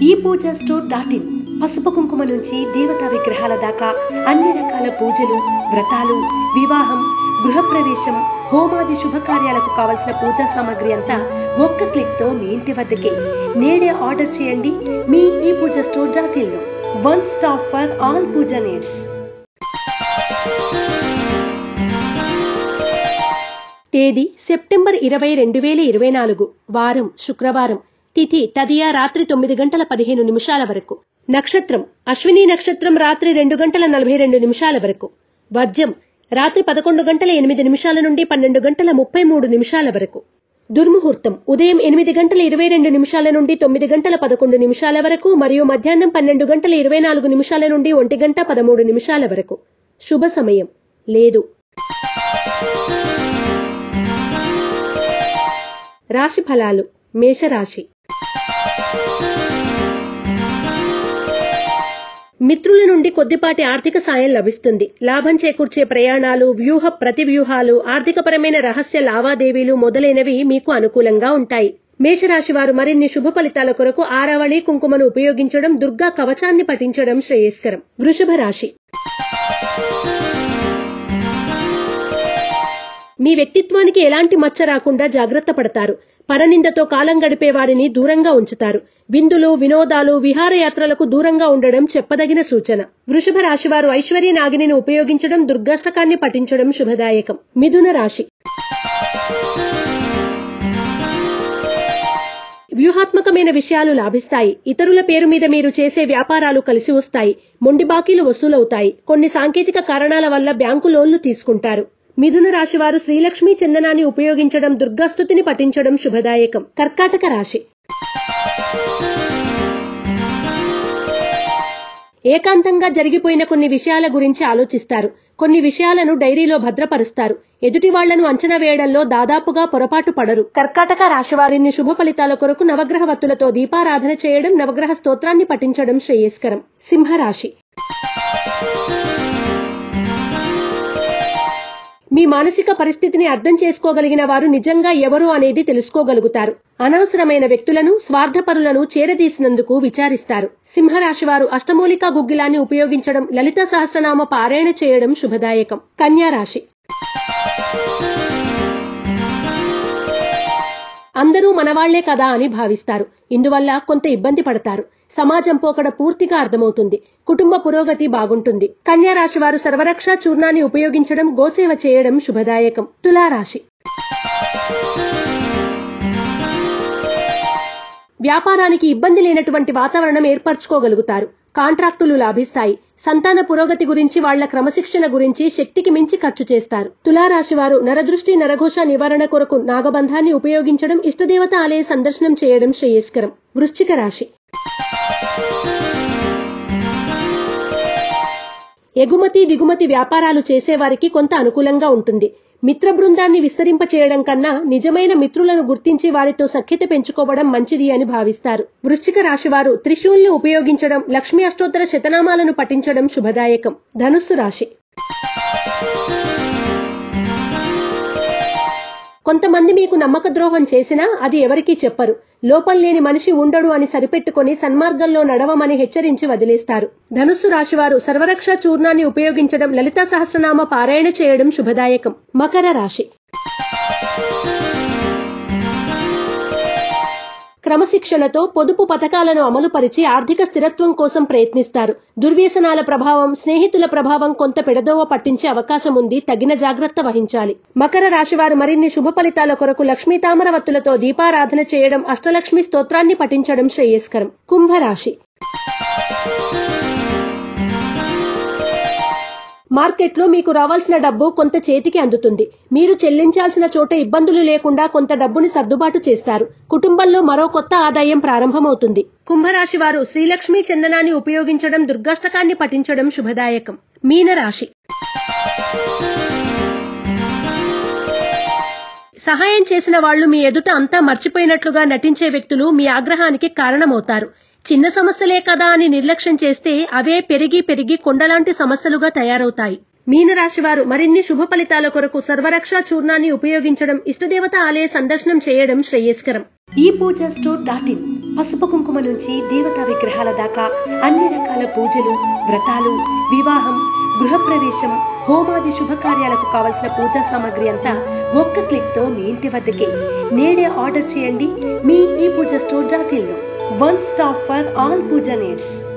ePoojaStore.in పసుపు కుంకుమ నుంచి దేవతా విగ్రహాల దాకా అన్ని రకాల పూజలు, వ్రతాలు, వివాహం, గృహప్రవేశం, హోమాది శుభకార్యాలకు కావలసిన పూజా సామాగ్రి అంతా ఒక్క క్లిక్ తో మీ ఇంటి వద్దకే. నేడే ఆర్డర్ చేయండి మీ ePoojaStore.in లో. One stop for all puja needs. తేదీ సెప్టెంబర్ 20, 2024. వారం శుక్రవారం. తిథి తదియా రాత్రి 9:15 వరకు. నక్షత్రం అశ్విని నక్షత్రం రాత్రి 2:42 వరకు. వర్జం రాత్రి 11:08 నుండి 12:33 వరకు. దుర్ముహూర్తం ఉదయం 8:22 నుండి 9:11 వరకు మరియు మధ్యాహ్నం 12:24 నుండి 1:13 వరకు. శుభ సమయం లేదు. రాశి ఫలాలు. మేషరాశి. మిత్రుల నుండి కొద్దిపాటి ఆర్థిక సాయం లభిస్తుంది. లాభం చేకూర్చే ప్రయాణాలు, ప్రతివ్యూహాలు, ఆర్థికపరమైన రహస్య లావాదేవీలు మొదలైనవి మీకు అనుకూలంగా ఉంటాయి. మేషరాశి వారు మరిన్ని శుభ ఫలితాల కొరకు ఆరావళి కుంకుమను ఉపయోగించడం, దుర్గా కవచాన్ని పఠించడం శ్రేయస్కరం. వృషభ రాశి. మీ వ్యక్తిత్వానికి ఎలాంటి మచ్చ రాకుండా జాగ్రత్త పడతారు. పరనిందతో కాలం గడిపే వారిని దూరంగా ఉంచుతారు. విందులు, వినోదాలు, విహారయాత్రలకు దూరంగా ఉండడం చెప్పదగిన సూచన. వృషభ రాశి వారు ఐశ్వర్య నాగిని ఉపయోగించడం, దుర్గాష్టకాన్ని పఠించడం శుభదాయకం. మిథున రాశి. వ్యూహాత్మకమైన విషయాలు లాభిస్తాయి. ఇతరుల పేరు మీద మీరు చేసే వ్యాపారాలు కలిసి వస్తాయి. మొండి బాకీలు వసూలవుతాయి. కొన్ని సాంకేతిక కారణాల వల్ల బ్యాంకు లోన్లు తీసుకుంటారు. మిథున రాశి వారు శ్రీలక్ష్మీ చందనాన్ని ఉపయోగించడం, దుర్గాస్తుతిని పఠించడం శుభదాయకం. కర్కాటక రాశి. ఏకాంతంగా జరిగిపోయిన కొన్ని విషయాల గురించి ఆలోచిస్తారు. కొన్ని విషయాలను డైరీలో భద్రపరుస్తారు. ఎదుటి వాళ్లను అంచనా వేయడంలో దాదాపుగా పొరపాటు పడరు. కర్కాటక రాశి వారిని శుభ ఫలితాల కొరకు నవగ్రహ వత్తులతో దీపారాధన చేయడం, నవగ్రహ స్తోత్రాన్ని పఠించడం శ్రేయస్కరం. సింహరాశి. మీ మానసిక పరిస్థితిని అర్థం చేసుకోగలిగిన వారు నిజంగా ఎవరు అనేది తెలుసుకోగలుగుతారు. అనవసరమైన వ్యక్తులను, స్వార్థపరులను చేరదీసినందుకు విచారిస్తారు. సింహరాశి వారు అష్టమూలికా గుగ్గిలాన్ని ఉపయోగించడం, లలిత సహస్రనామ పారాయణ చేయడం శుభదాయకం. కన్యా రాశి. అందరూ మనవాళ్లే కదా అని భావిస్తారు. ఇందువల్ల కొంత ఇబ్బంది పడతారు. సమాజం పోకడ పూర్తిగా అర్థమవుతుంది. కుటుంబ పురోగతి బాగుంటుంది. కన్యా రాశి వారు సర్వరక్ష చూర్ణాన్ని ఉపయోగించడం, గోసేవ చేయడం శుభదాయకం. తులారాశి. వ్యాపారానికి ఇబ్బంది లేనటువంటి వాతావరణం ఏర్పరచుకోగలుగుతారు. కాంట్రాక్టులు లాభిస్తాయి. సంతాన పురోగతి గురించి, వాళ్ల క్రమశిక్షణ గురించి శక్తికి మించి ఖర్చు చేస్తారు. తులారాశి వారు నరదృష్టి, నరఘోష నివారణ కొరకు నాగబంధాన్ని ఉపయోగించడం, ఇష్టదేవత ఆలయ సందర్శనం చేయడం శ్రేయస్కరం. వృశ్చిక రాశి. ఎగుమతి, దిగుమతి వ్యాపారాలు చేసేవారికి కొంత అనుకూలంగా ఉంటుంది. మిత్ర బృందాన్ని విస్తరింపచేయడం కన్నా నిజమైన మిత్రులను గుర్తించి వారితో సఖ్యత పెంచుకోవడం మంచిది అని భావిస్తారు. వృశ్చిక రాశి వారు త్రిశూల్ని ఉపయోగించడం, లక్ష్మీ అష్టోత్తర శతనామాలను పఠించడం శుభదాయకం. ధనుస్సు రాశి. కొంతమంది మీకు నమ్మక ద్రోహం చేసినా అది ఎవరికీ చెప్పరు. లోపం లేని మనిషి ఉండడు అని సరిపెట్టుకుని సన్మార్గంలో నడవమని హెచ్చరించి వదిలేస్తారు. ధనుస్సు రాశివారు సర్వరక్ష చూర్ణాన్ని ఉపయోగించడం, లలితా సహస్రనామ పారాయణ చేయడం శుభదాయకం. మకర రాశి. క్రమశిక్షణతో పొదుపు పథకాలను అమలుపరిచి ఆర్థిక స్థిరత్వం కోసం ప్రయత్నిస్తారు. దుర్వ్యసనాల ప్రభావం, స్నేహితుల ప్రభావం కొంత పెడదోవ పట్టించే అవకాశం ఉంది. తగిన జాగ్రత్త వహించాలి. మకర రాశివారు మరిన్ని శుభ ఫలితాల కొరకు లక్ష్మీ తామర వత్తులతో దీపారాధన చేయడం, అష్టలక్ష్మి స్తోత్రాన్ని పఠించడం శ్రేయస్కరం. కుంభరాశి. మార్కెట్లో మీకు రావాల్సిన డబ్బు కొంత చేతికి అందుతుంది. మీరు చెల్లించాల్సిన చోట ఇబ్బందులు లేకుండా కొంత డబ్బుని సర్దుబాటు చేస్తారు. కుటుంబంలో మరో కొత్త ఆదాయం ప్రారంభమవుతుంది. కుంభరాశి వారు శ్రీలక్ష్మీ చందనాన్ని ఉపయోగించడం, దుర్గాష్టకాన్ని పఠించడం శుభదాయకం. మీనరాశి. సహాయం చేసిన వాళ్లు మీ ఎదుట అంతా మర్చిపోయినట్లుగా నటించే వ్యక్తులు మీ ఆగ్రహానికి కారణమవుతారు. చిన్న సమస్యలే కదా అని నిర్లక్ష్యం చేస్తే అవే పెరిగి పెరిగి కొండలాంటి సమస్యలుగా తయారవుతాయి. మీనరాశి వారు మరిన్ని శుభ ఫలితాల కొరకు సర్వరక్ష చూర్ణాన్ని ఉపయోగించడం, ఇష్టదేవత ఆలయ సందర్శనం చేయడం శ్రేయస్కరం. ePoojaStore.in పసుపు కుంకుమ నుంచి దేవతా విగ్రహాల దాకా అన్ని రకాల పూజలు, వ్రతాలు, వివాహం, గృహప్రవేశం, హోమాది శుభకార్యాలకు కావలసిన పూజా సామాగ్రి అంతా ఒక్క క్లిక్తో మీ ఇంటి వద్దకే. నేడే ఆర్డర్ చేయండి మీ ఈ పూజా స్టోర్.in లో. One stop for all puja needs.